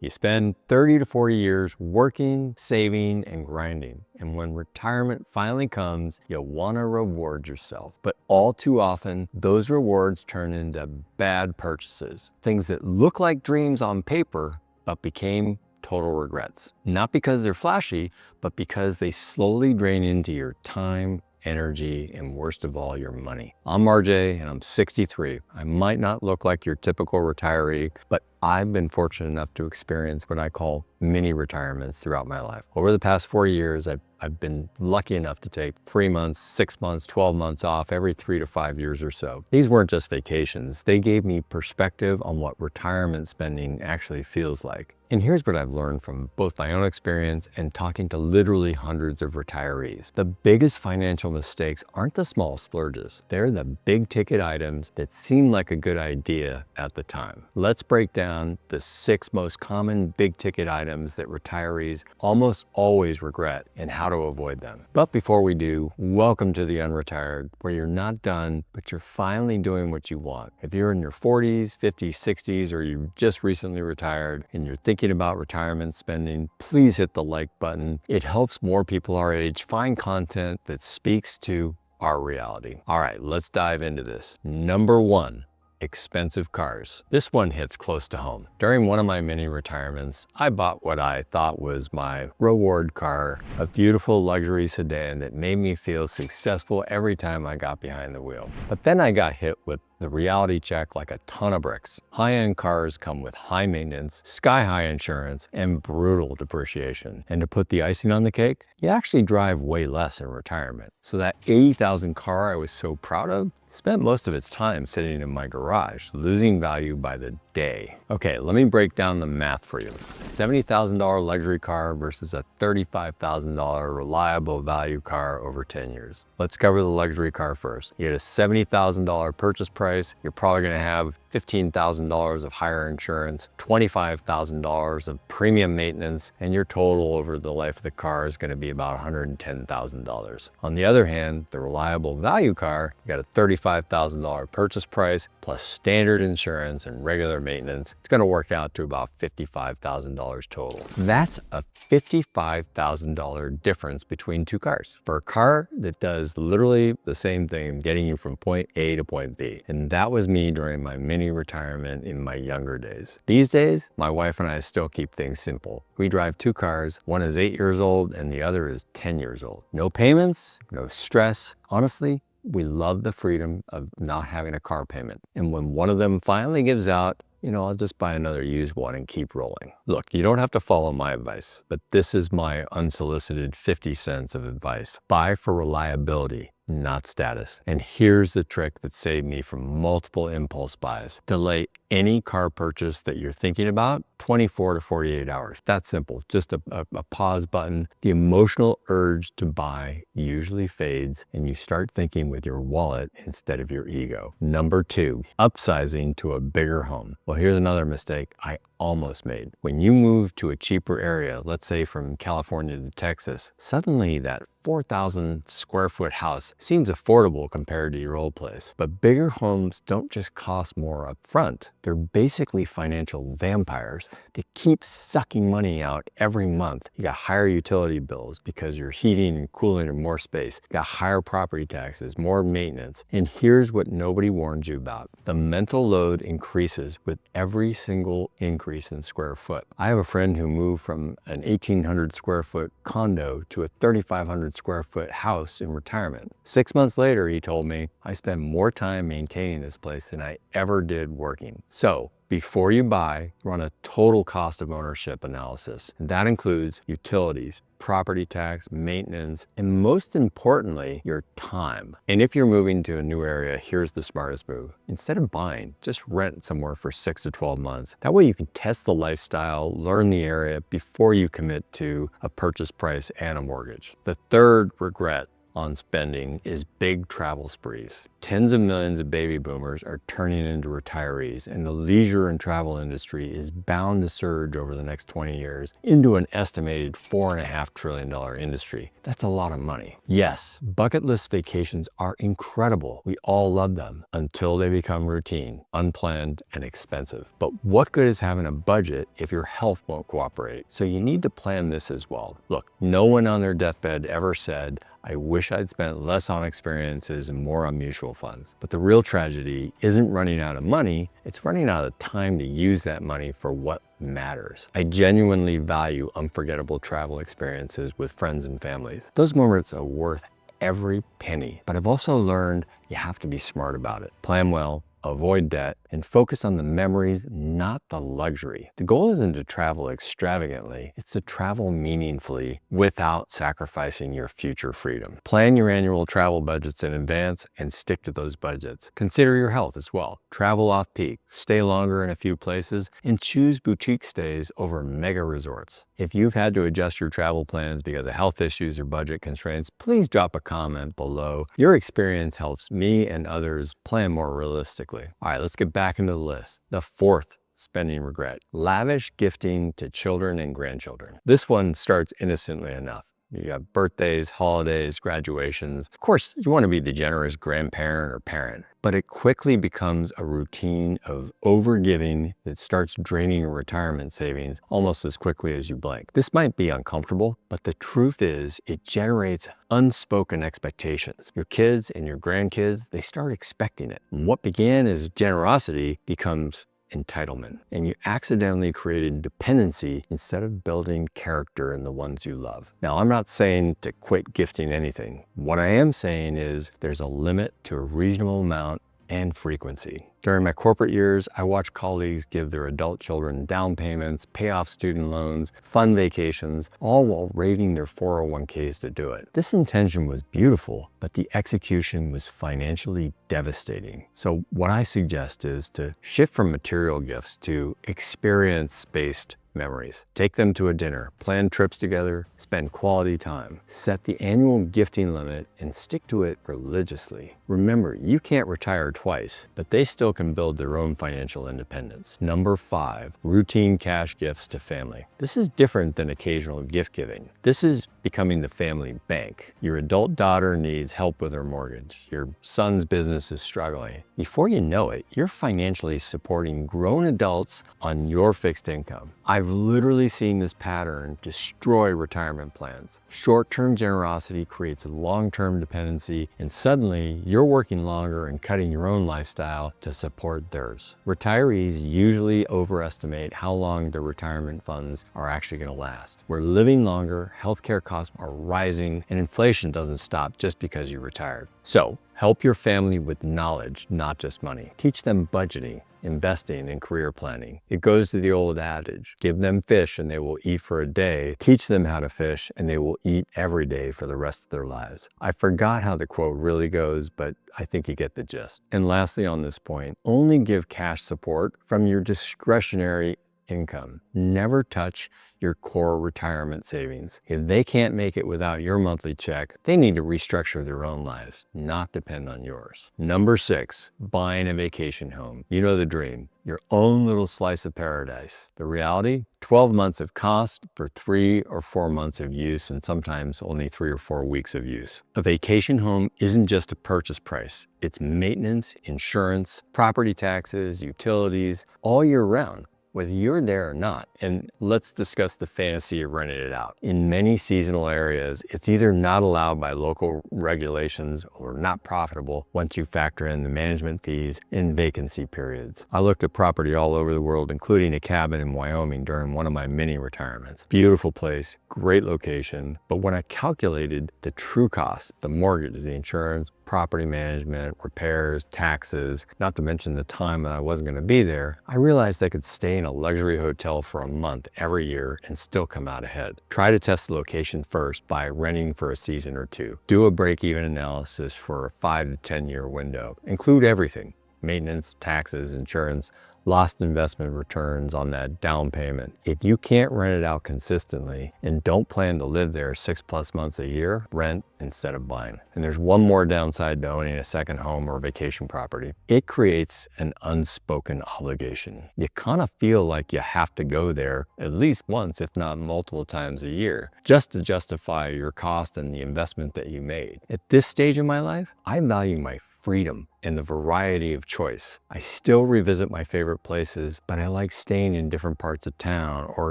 You spend 30 to 40 years working, saving, and grinding. And when retirement finally comes, you want to reward yourself. But all too often, those rewards turn into bad purchases. Things that look like dreams on paper, but became total regrets. Not because they're flashy, but because they slowly drain into your time, energy, and worst of all, your money. I'm RJ and I'm 63. I might not look like your typical retiree, but I've been fortunate enough to experience what I call mini retirements throughout my life. Over the past 4 years, I've been lucky enough to take 3 months, 6 months, 12 months off every 3 to 5 years or so. These weren't just vacations. They gave me perspective on what retirement spending actually feels like. And here's what I've learned from both my own experience and talking to literally hundreds of retirees. The biggest financial mistakes aren't the small splurges. They're the big ticket items that seem like a good idea at the time. Let's break down the 6 most common big ticket items that retirees almost always regret and how to avoid them. But before we do, welcome to the UnRetired, where you're not done, but you're finally doing what you want. If you're in your 40s, 50s, 60s, or you just recently retired and you're thinking about retirement spending, please hit the like button. It helps more people our age find content that speaks to our reality. All right, let's dive into this. Number 1. Expensive cars. This one hits close to home. During one of my mini retirements, I bought what I thought was my reward car, a beautiful luxury sedan that made me feel successful every time I got behind the wheel. But then I got hit with the reality check like a ton of bricks. High-end cars come with high maintenance, sky-high insurance, and brutal depreciation. And to put the icing on the cake, you actually drive way less in retirement. So that 80,000 car I was so proud of spent most of its time sitting in my garage, losing value by the day. Okay, let me break down the math for you. A $70,000 luxury car versus a $35,000 reliable value car over 10 years. Let's cover the luxury car first. You get a $70,000 purchase price. You're probably going to have $15,000 of higher insurance, $25,000 of premium maintenance, and your total over the life of the car is going to be about $110,000. On the other hand, the reliable value car, you got a $35,000 purchase price plus standard insurance and regular maintenance. It's going to work out to about $55,000 total. That's a $55,000 difference between two cars for a car that does literally the same thing, getting you from point A to point B. And that was me during my mini retirement in my younger days. These days, my wife and I still keep things simple. We drive 2 cars. One is 8 years old and the other is 10 years old. No payments, no stress. Honestly, we love the freedom of not having a car payment. And when one of them finally gives out, I'll just buy another used one and keep rolling. Look, you don't have to follow my advice, but this is my unsolicited 50 cents of advice. Buy for reliability, not status. And here's the trick that saved me from multiple impulse buys. Delay any car purchase that you're thinking about 24 to 48 hours. That's simple, just a pause button. The emotional urge to buy usually fades and you start thinking with your wallet instead of your ego. Number 2, upsizing to a bigger home. Well, here's another mistake I almost made. When you move to a cheaper area, let's say from California to Texas, suddenly that 4,000 square foot house seems affordable compared to your old place. But bigger homes don't just cost more up front. They're basically financial vampires that keep sucking money out every month. You got higher utility bills because you're heating and cooling in more space. You got higher property taxes, more maintenance. And here's what nobody warned you about. The mental load increases with every single increase in square foot. I have a friend who moved from an 1,800 square foot condo to a 3,500 square foot house in retirement. 6 months later, he told me, I spend more time maintaining this place than I ever did working. So before you buy, run a total cost of ownership analysis. And that includes utilities, property tax, maintenance, and most importantly, your time. And if you're moving to a new area, here's the smartest move. Instead of buying, just rent somewhere for 6 to 12 months. That way you can test the lifestyle, learn the area before you commit to a purchase price and a mortgage. The third regret on spending is big travel sprees. Tens of millions of baby boomers are turning into retirees, and the leisure and travel industry is bound to surge over the next 20 years into an estimated $4.5 trillion industry. That's a lot of money. Yes, bucket list vacations are incredible. We all love them until they become routine, unplanned, and expensive. But what good is having a budget if your health won't cooperate? So you need to plan this as well. Look, no one on their deathbed ever said, I wish I'd spent less on experiences and more on mutual funds. But the real tragedy isn't running out of money, it's running out of time to use that money for what matters. I genuinely value unforgettable travel experiences with friends and families. Those moments are worth every penny. But I've also learned you have to be smart about it. Plan well, avoid debt, and focus on the memories, not the luxury. The goal isn't to travel extravagantly, it's to travel meaningfully without sacrificing your future freedom. Plan your annual travel budgets in advance and stick to those budgets. Consider your health as well. Travel off-peak, stay longer in a few places, and choose boutique stays over mega resorts. If you've had to adjust your travel plans because of health issues or budget constraints, please drop a comment below. Your experience helps me and others plan more realistically. All right, let's get back into the list. The fourth spending regret: lavish gifting to children and grandchildren. This one starts innocently enough. You got birthdays, holidays, graduations. Of course, you want to be the generous grandparent or parent, but it quickly becomes a routine of overgiving that starts draining your retirement savings almost as quickly as you blink. This might be uncomfortable, but the truth is it generates unspoken expectations. Your kids and your grandkids, they start expecting it. And what began as generosity becomes entitlement, and you accidentally created dependency instead of building character in the ones you love. Now, I'm not saying to quit gifting anything. What I am saying is there's a limit to a reasonable amount and frequency. During my corporate years, I watched colleagues give their adult children down payments, pay off student loans, fund vacations, all while raiding their 401ks to do it. This intention was beautiful, but the execution was financially devastating. So what I suggest is to shift from material gifts to experience-based memories. Take them to a dinner, plan trips together, spend quality time. Set the annual gifting limit and stick to it religiously. Remember, you can't retire twice, but they still can build their own financial independence. Number 5, routine cash gifts to family. This is different than occasional gift giving. This is becoming the family bank. Your adult daughter needs help with her mortgage. Your son's business is struggling. Before you know it, you're financially supporting grown adults on your fixed income. I've literally seen this pattern destroy retirement plans. Short-term generosity creates a long-term dependency, and suddenly you're working longer and cutting your own lifestyle to support theirs. Retirees usually overestimate how long their retirement funds are actually going to last. We're living longer, healthcare costs are rising, and inflation doesn't stop just because you retired. So, help your family with knowledge, not just money. Teach them budgeting, investing, and career planning. It goes to the old adage, give them fish and they will eat for a day. Teach them how to fish and they will eat every day for the rest of their lives. I forgot how the quote really goes, but I think you get the gist. And lastly on this point, only give cash support from your discretionary income. Never touch your core retirement savings. If they can't make it without your monthly check, they need to restructure their own lives, not depend on yours. Number 6, buying a vacation home. You know the dream, your own little slice of paradise. The reality, 12 months of cost for 3 or 4 months of use, and sometimes only 3 or 4 weeks of use. A vacation home isn't just a purchase price. It's maintenance, insurance, property taxes, utilities, all year round, whether you're there or not. And let's discuss the fantasy of renting it out. In many seasonal areas, it's either not allowed by local regulations or not profitable once you factor in the management fees and vacancy periods. I looked at property all over the world, including a cabin in Wyoming during one of my mini retirements. Beautiful place, great location, but when I calculated the true cost, the mortgage, the insurance, property management, repairs, taxes, not to mention the time that I wasn't going to be there, I realized I could stay in a luxury hotel for a month every year and still come out ahead. Try to test the location first by renting for a season or 2. Do a break-even analysis for a 5 to 10 year window. Include everything. maintenance, taxes, insurance, lost investment returns on that down payment. If you can't rent it out consistently and don't plan to live there 6+ months a year, rent instead of buying. And there's one more downside to owning a second home or vacation property. It creates an unspoken obligation. You kind of feel like you have to go there at least once, if not multiple times a year, just to justify your cost and the investment that you made. At this stage of my life, I value my freedom and the variety of choice. I still revisit my favorite places, but I like staying in different parts of town or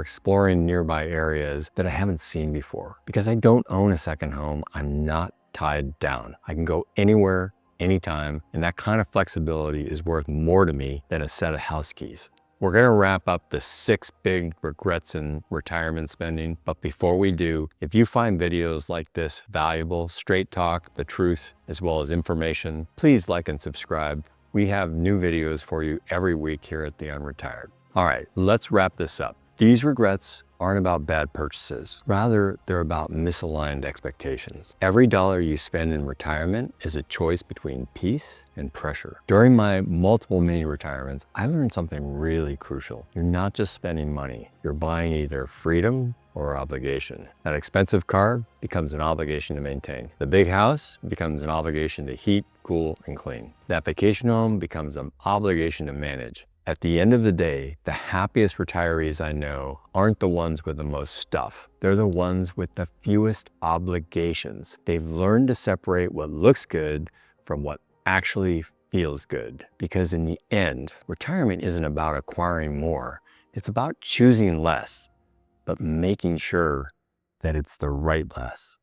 exploring nearby areas that I haven't seen before. Because I don't own a second home, I'm not tied down. I can go anywhere, anytime, and that kind of flexibility is worth more to me than a set of house keys. We're gonna wrap up the 6 big regrets in retirement spending, but before we do, if you find videos like this valuable, straight talk, the truth, as well as information, please like and subscribe. We have new videos for you every week here at the UnRetired. All right, let's wrap this up. These regrets aren't about bad purchases. Rather, they're about misaligned expectations. Every dollar you spend in retirement is a choice between peace and pressure. During my multiple mini retirements, I learned something really crucial. You're not just spending money, you're buying either freedom or obligation. That expensive car becomes an obligation to maintain. The big house becomes an obligation to heat, cool, and clean. That vacation home becomes an obligation to manage. At the end of the day, the happiest retirees I know aren't the ones with the most stuff. They're the ones with the fewest obligations. They've learned to separate what looks good from what actually feels good. Because in the end, retirement isn't about acquiring more. It's about choosing less, but making sure that it's the right less.